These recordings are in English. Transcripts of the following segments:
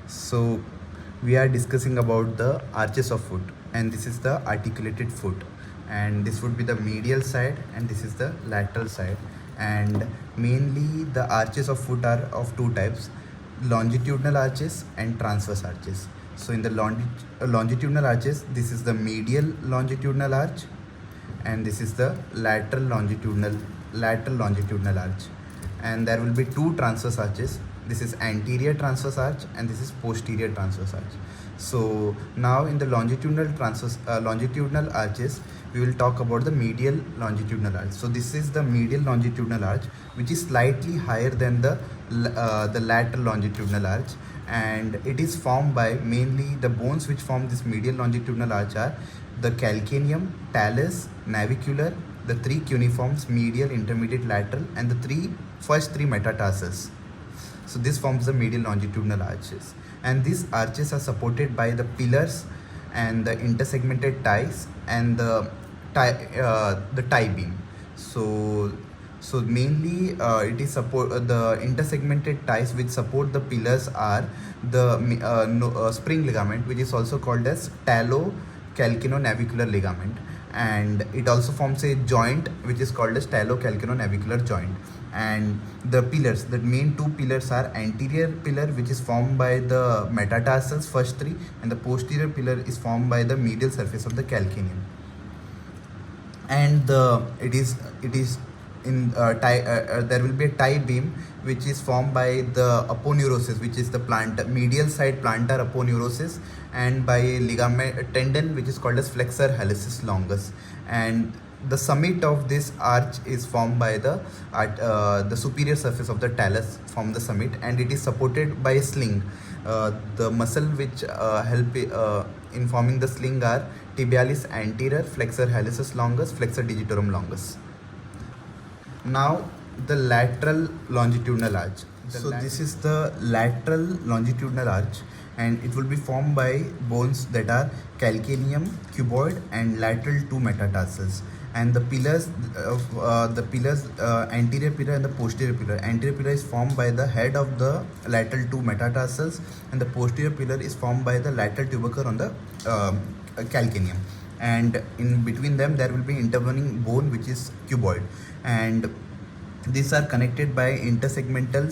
So we are discussing about the arches of foot, and this is the articulated foot, and this would be the medial side and this is the lateral side. And mainly the arches of foot are of two types: longitudinal arches and transverse arches. So in the longitudinal arches, this is the medial longitudinal arch, and this is the lateral longitudinal arch. And there will be two transverse arches. This is anterior transverse arch and this is posterior transverse arch. So now in the longitudinal arches, we will talk about the medial longitudinal arch. So this is the medial longitudinal arch, which is slightly higher than the lateral longitudinal arch, and it is formed by mainly the bones which form this medial longitudinal arch are the calcaneum, talus, navicular, the three cuneiforms, medial, intermediate, lateral, and the first three metatarsals. So this forms the medial longitudinal arches, and these arches are supported by the pillars and the intersegmented ties and the tie beam. So mainly it is support the intersegmented ties which support the pillars are the spring ligament, which is also called as talocalcinonavicular ligament, and it also forms a joint which is called as talocalcinonavicular joint. And the pillars, the main two pillars are anterior pillar, which is formed by the metatarsals first three, and the posterior pillar is formed by the medial surface of the calcaneum. And it is in there will be a tie beam which is formed by the aponeurosis, which is the medial side plantar aponeurosis, and by a ligament tendon which is called as flexor hallucis longus. And the summit of this arch is formed by the superior surface of the talus from the summit, and it is supported by a sling. The muscle which help in forming the sling are tibialis anterior, flexor hallucis longus, flexor digitorum longus. Now the lateral longitudinal arch. So this is the lateral longitudinal arch, and it will be formed by bones that are calcaneum, cuboid, and lateral two metatarsals. And the pillars anterior pillar and the posterior pillar. Anterior pillar is formed by the head of the lateral two metatarsals, and the posterior pillar is formed by the lateral tubercle on the calcaneum. And in between them there will be intervening bone which is cuboid, and these are connected by intersegmental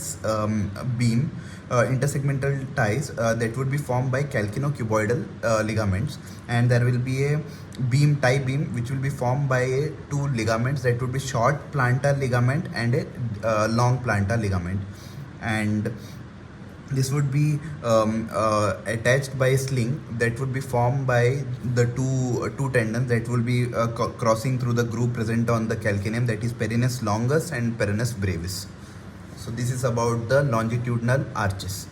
intersegmental ties that would be formed by calcinocuboidal ligaments. And there will be a tie beam which will be formed by two ligaments, that would be short plantar ligament and a long plantar ligament. And this would be attached by a sling that would be formed by the two tendons that will be crossing through the groove present on the calcaneum, that is peroneus longus and peroneus brevis. So this is about the longitudinal arches.